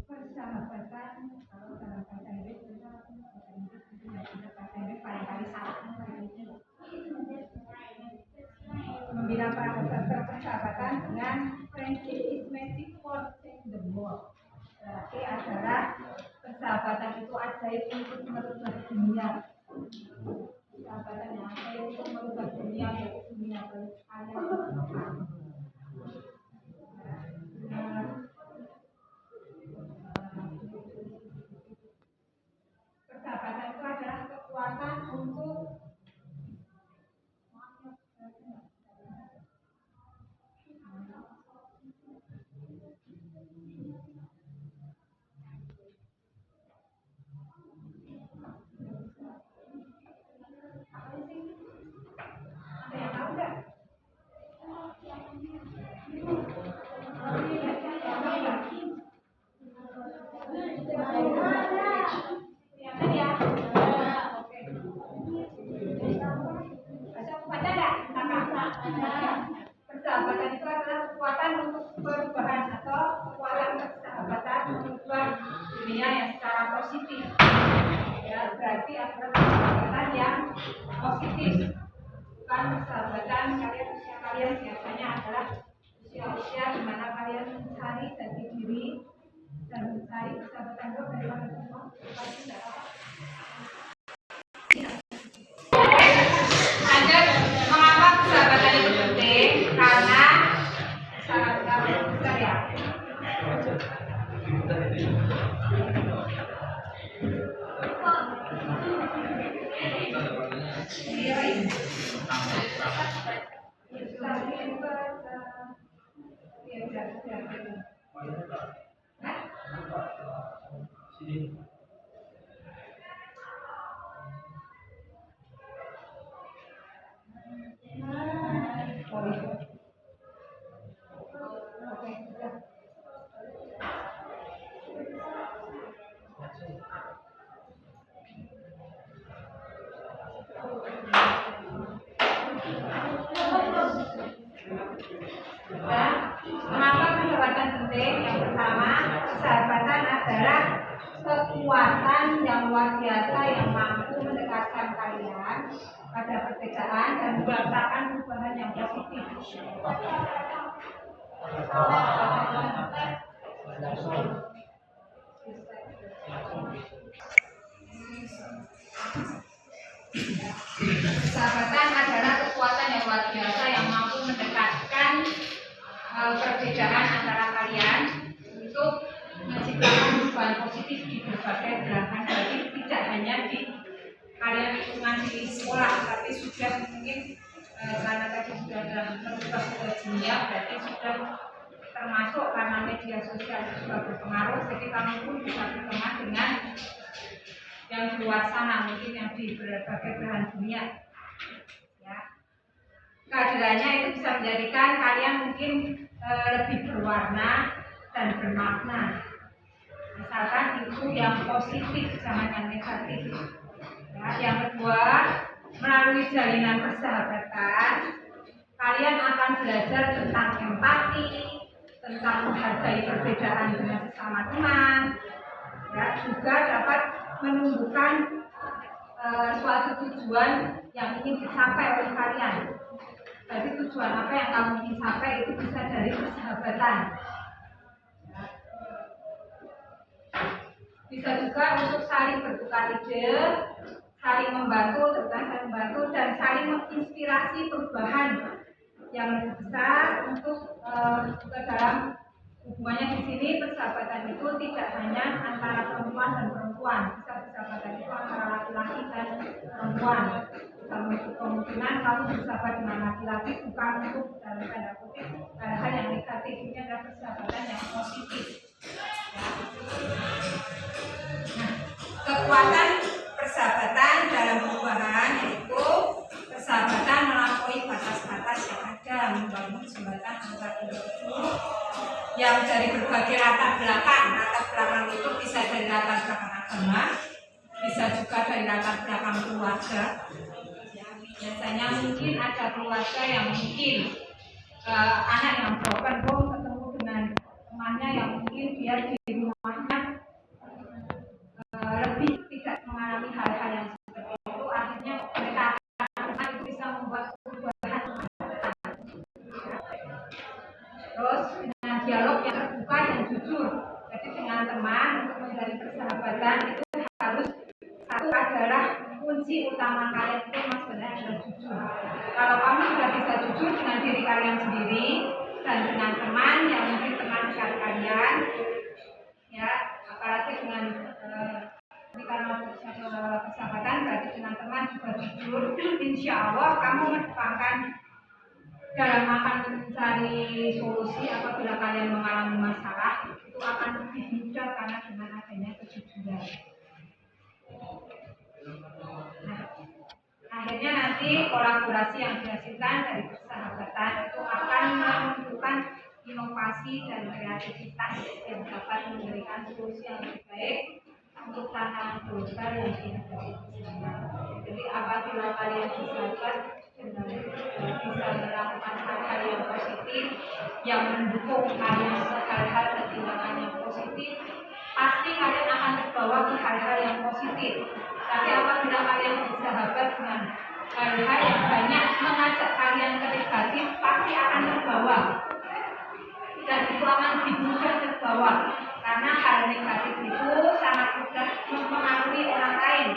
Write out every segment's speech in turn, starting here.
persahabatan. Kalau dalam bahasa Inggris barangkali salah membina persahabatan dengan friendship is magic for change the world. Berarti adalah persahabatan itu ajaib untuk merubah dunia. Persahabatan yang ajaib untuk merubah dunia, yaitu dunia berkaya. Persahabatan itu adalah kekuatan untuk adalah persahabatan yang positif, bukan persahabatan kalian biasanya adalah usia-usia di mana kalian mencari jati diri dan mencari persahabatan dari mana semua. Lanjut, mengapa persahabatan itu penting? Karena sahabat besar ya. Mengapa persahabatan penting? Yang pertama, persahabatan adalah kekuatan yang luar biasa yang mampu mendekatkan kalian pada perbedaan dan menciptakan perubahan yang positif. Persahabatan adalah kekuatan yang luar biasa yang mampu mendekatkan perbedaan antara kalian untuk menciptakan perubahan positif di berbagai belahan. Jadi tidak hanya di kalian lingkungan di sekolah, tapi sudah mungkin karena tadi sudah dalam terlibat ke dunia, berarti sudah termasuk karena media sosial juga berpengaruh. Jadi kamu pun bisa berteman dengan yang di luar sana, mungkin yang di berbagai belahan dunia. Ya. Kehadirannya itu bisa menjadikan kalian mungkin lebih berwarna dan bermakna. Misalkan itu yang positif, jangan yang negatif. Ya, yang kedua, melalui jalinan persahabatan, kalian akan belajar tentang empati, tentang menghargai perbedaan dengan sesama teman. Ya, juga dapat menumbuhkan suatu tujuan yang ingin dicapai oleh kalian. Jadi tujuan apa yang kamu ingin capai itu bisa dari persahabatan. Bisa juga untuk saling bertukar ide, saling membantu, dan saling menginspirasi perubahan yang lebih besar untuk ke dalam hubungannya. Di sini persahabatan itu tidak hanya antara perempuan dan perempuan, bisa persahabatan itu antara laki-laki dan perempuan. Kemungkinan kamu bersahabat dengan laki-laki bukan untuk dalam tanda kutip hal yang negatif, ini adalah persahabatan yang positif. Nah, kekuatan persahabatan dalam perubahan yaitu persahabatan melampaui batas-batas yang ada, membangun jembatan antar individu yang dari berbagai latar belakang itu bisa dari latar belakang agama, bisa juga dari latar belakang keluarga. Biasanya mungkin ada keluarga yang mungkin anak yang broken home ketemu dengan temannya yang mungkin dia di rumahnya lebih tidak mengalami hal-hal yang seperti itu, akhirnya mereka itu bisa membuat perubahan. Terus dengan dialog yang terbuka dan jujur, jadi dengan teman untuk menjalin persahabatan itu harus satu adalah kunci utama kalian itu sebenarnya adalah jujur. Kalau kamu sudah bisa jujur dengan diri kalian sendiri dan dengan teman yang mungkin teman dekat kalian, ya apalagi dengan karena persahabatan berarti dengan teman juga jujur, insya Allah kamu mendapatkan dalam akan mencari solusi apabila kalian mengalami masalah itu akan lebih mudah karena dengan adanya kejujuran. Nah, akhirnya nanti kolaborasi yang dihasilkan dari persahabatan itu akan menentukan inovasi dan kreativitas yang dapat memberikan solusi yang lebih baik untuk tantangan global yang dihadapi. Jadi apabila kalian bersahabat dengan bisa melakukan hal-hal yang positif yang mendukung kalian ke hal-hal ketimbangan yang positif, pasti kalian akan terbawa ke hal-hal yang positif. Tapi apabila kalian bersahabat dengan hal-hal yang banyak mengajak kalian ke negatif, pasti akan terbawa. Dan itu akan dimudah terbawa. Karena hal negatif itu sangat mudah mempengaruhi orang lain.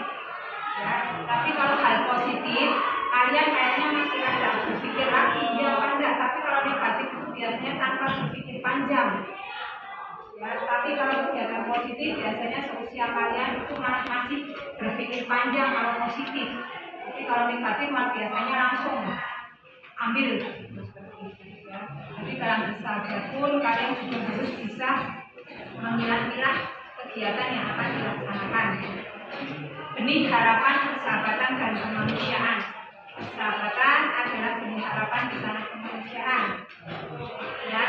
Ya, tapi kalau hal positif, kalian kayaknya masih ada berpikir lagi, ya apa enggak. Tapi kalau negatif itu biasanya tanpa berpikir panjang. Ya, tapi kalau kegiatan positif biasanya seusia kalian itu masih berpikir panjang kalau positif. Tapi kalau negatif biasanya langsung ambil seperti itu. Ya. Jadi dalam bersahabat pun kalian juga harus bisa memilah-milah kegiatan yang akan dilaksanakan. Benih harapan persahabatan dan kemanusiaan. Persahabatan adalah benih harapan di tanah kemanusiaan. Ya,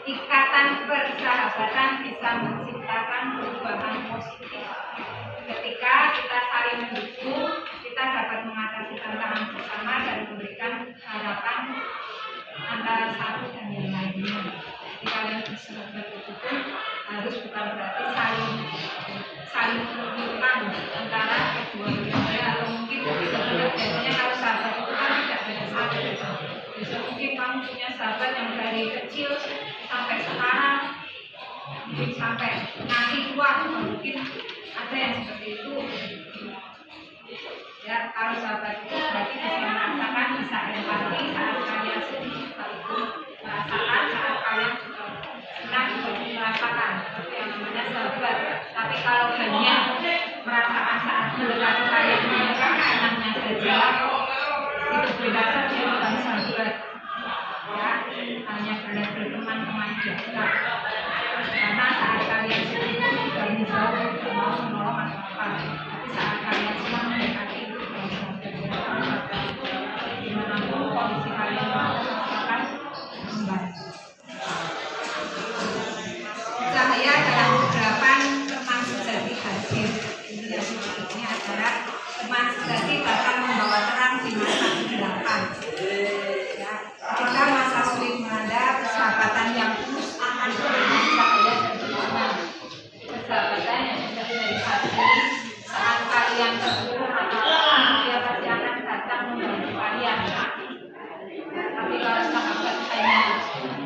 ikatan persahabatan bisa menciptakan perubahan positif. Ketika kita saling mendukung, kita dapat mengatasi tantangan bersama dan memberikan harapan antara satu dan yang lainnya. Jadi kalian bersahabat itu pun harus bukan berarti saling menunjukkan antara kedua belah, atau mungkin biasanya kalau sahabat itu kan tidak beda sahabat. Bisa mungkin kamu punya sahabat yang dari kecil sampai sekarang, mungkin sampai nanti tua, mungkin ada yang seperti itu. Ya, kalau sahabat itu berarti bisa merasakan, bisa empati saat kalian sedih, sekaligus merasakan saat kalian senang juga merasakan. Itu yang namanya sahabat. Tapi kalau hanya merasakan saat mendekati kalian senangnya saja, itu beda saja bukan sahabat. Ya, hanya berteman-teman biasa. Karena saat kalian sedih itu juga menjauh, tidak mau menolong apa-apa. Tapi saat kalian senang mendekati itu bukan sahabat. Dimanapun kondisi kalian akan membantu. Cahaya dalam kegelapan, teman sejati hadir. Ini adalah teman sejati bahkan membawa terang di masa kegelapan. Ya, ketika masa sulit melanda, persahabatan yang tulus akan memberikan cahaya dan pertolongan. Persahabatan yang menjadi dari hati saat kalian terpuruk atau dia pasti akan datang membantu kalian. Tapi kalau sahabat hanya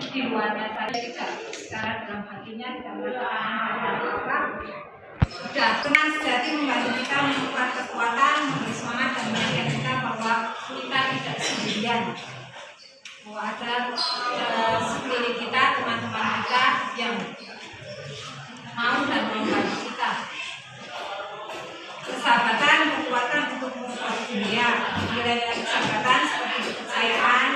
di luarnya saja, tidak secara dalam hatinya tidak merasakan apa-apa, sudah teman sejati membantu kita mengukur kekuatan, memberi semangat dan mengingatkan kita bahwa kita tidak sendirian. Bahwa ada sekeliling kita, teman-teman kita yang mau dan membantu kita. Persahabatan, kekuatan untuk mengubah dunia. Nilai-nilai persahabatan seperti kepercayaan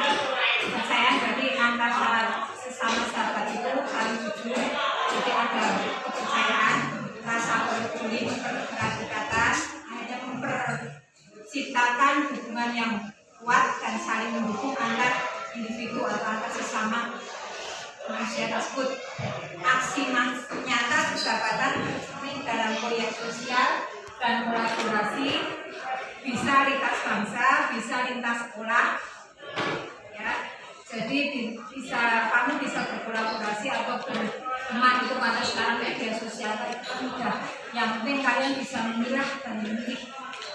berarti antara sesama sahabat itu saling jujur. Jadi ada kepercayaan, rasa peduli, mempererat ikatan, akhirnya memperciptakan hubungan yang kuat dan saling mendukung antar individu atau antar sesama manusia tersebut. Aksi nyata persahabatan seperti dalam proyek sosial dan kolaborasi, bisa lintas bangsa, bisa lintas sekolah. Ya, jadi kamu bisa berkolaborasi atau berteman itu pada sekarang media sosial itu mudah. Yang penting kalian bisa memilah dan memilih.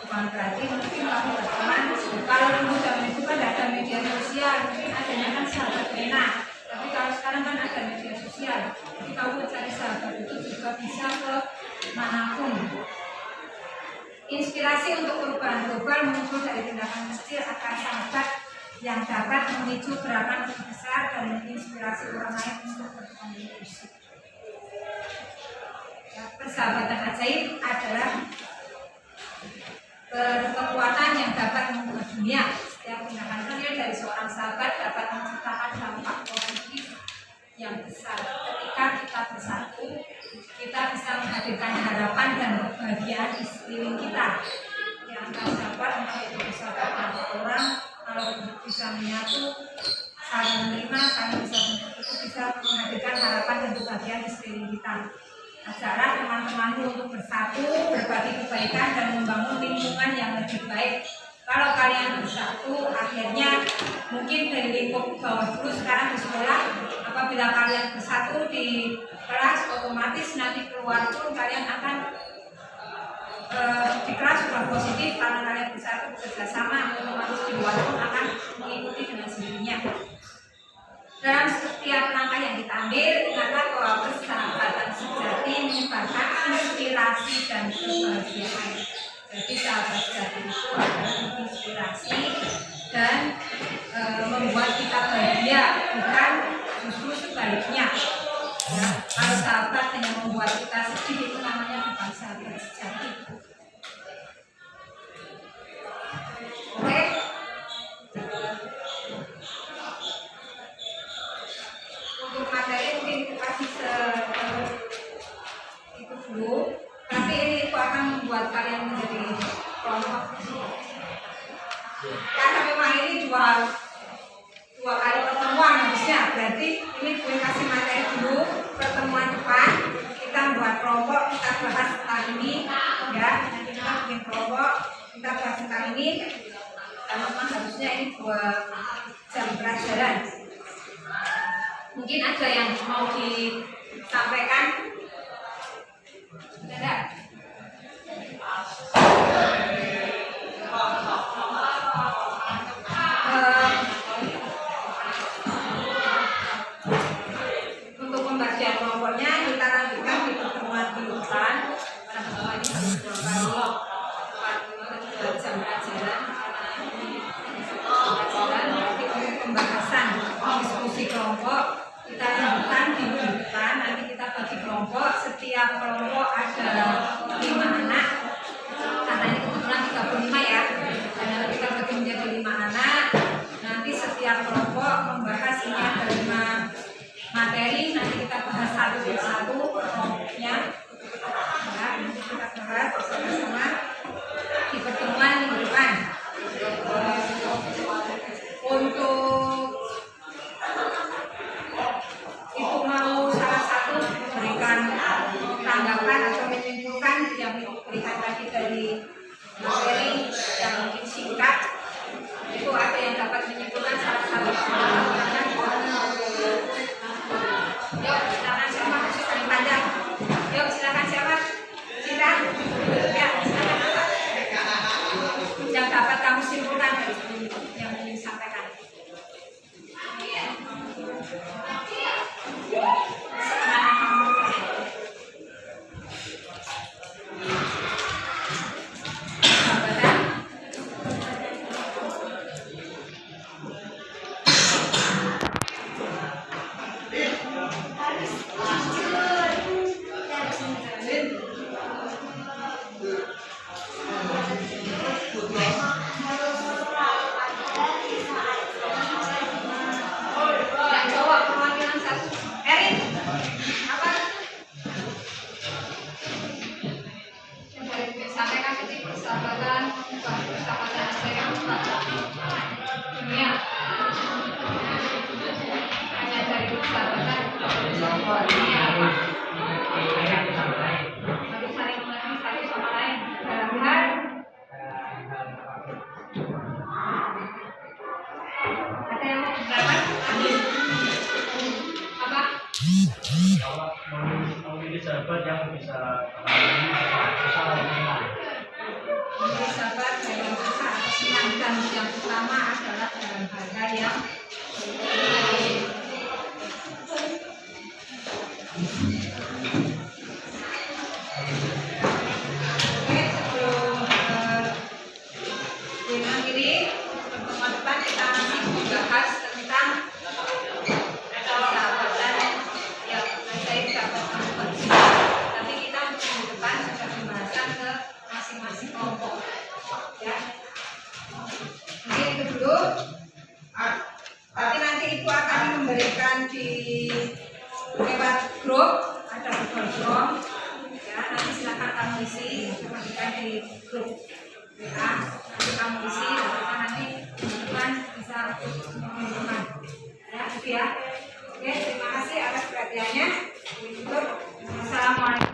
Bukan berarti mungkin kamu berteman. Kalau dulu zaman itu kan ada media sosial, mungkin adanya kan sahabat enak. Tapi kalau sekarang kan ada media sosial, jadi kamu mencari sahabat itu juga bisa ke manapun. Inspirasi untuk perubahan global muncul dari tindakan kecil akan sahabat yang dapat memicu gerakan lebih besar dan menginspirasi orang lain untuk berkontribusi. Ya, persahabatan ajaib adalah kekuatan yang dapat mengubah dunia. Setiap tindakan kecil dari seorang sahabat dapat menciptakan dampak positif yang besar. Ketika kita bersatu, kita bisa menghadirkan harapan dan kebahagiaan di sekeliling kita. Yang sahabat entah itu bersahabat dengan orang, kalau bisa menyatu, saling menerima, saling bisa menghadirkan harapan dan kebahagiaan di sekeliling kita. Ajaklah teman-temanmu untuk bersatu, berbagi kebaikan dan membangun lingkungan yang lebih baik. Kalau kalian bersatu, akhirnya mungkin dari lingkup bawah dulu sekarang di sekolah, apabila kalian bersatu di kelas, otomatis nanti keluar pun kalian akan dikira sudah positif karena kalian bersatu bekerja sama, otomatis di luar pun akan mengikuti dengan sendirinya. Dalam setiap langkah yang kita ambil, ingatlah bahwa persahabatan sejati menyebarkan inspirasi dan kebahagiaan. Jadi sahabat sejati itu adalah inspirasi dan membuat kita bahagia, bukan justru sebaliknya. Ya, kalau sahabat hanya membuat kita sedih, itu namanya bukan sahabat sejati. Oke? Untuk materi mungkin kita kasih itu dulu, tapi ini itu akan membuat kalian menjadi kelompok. Karena memang ini dua kali pertemuan habisnya, berarti ini gue kasih materi dulu. Pertemuan depan kita buat kelompok, kita bahas tentang ini, ya. Nanti kita bikin kelompok, kita bahas tentang ini. Karena memang harusnya ini 2 jam pelajaran. Mungkin ada yang mau disampaikan? Ada? Untuk pembagian kelompoknya kita lanjutkan di pertemuan di depan. Pada pertemuan ini harus 2 jam pelajaran. Nanti untuk pembahasan diskusi kelompok kita lanjutkan di depan. Nanti kita bagi kelompok, setiap kelompok ada 5 anak. Karena ini kebetulan 35 ya. Dan kita bagi menjadi 5 anak. Nanti setiap kelompok membahas ini ada 5 materi. Nanti kita bahas satu persatu kelompoknya. Ya, nanti kita bahas bersama-sama di pertemuan minggu depan. Untuk Ibu mau salah satu memberikan tanggapan atau menyimpulkan yang diberikan tadi dari materi yang mungkin singkat, itu ada yang dapat menyimpulkan salah satu tanggapan? Yuk silakan siapa? Paling panjang. Yuk silakan siapa? Cinta? Ya silakan apa? Yang dapat kamu simpulkan dari yang ingin disampaikan. Sahabat yang bisa senang dan yang utama adalah dalam hal yang mengakhiri pertemuan depan kita masih membahas tentang persahabatan yang saya tidak pernah tapi kita minggu depan sudah pembahasan ke masing-masing kelompok ya. Mungkin itu dulu. Tapi nanti itu akan memberikan di lewat grup, ada Google Form ya, nanti silakan kamu isi, memberikan di grup WA, nanti kamu isi, lalu nanti teman-teman bisa mengumpulkan ya, itu ya. Oke, terima kasih atas perhatiannya. Assalamualaikum.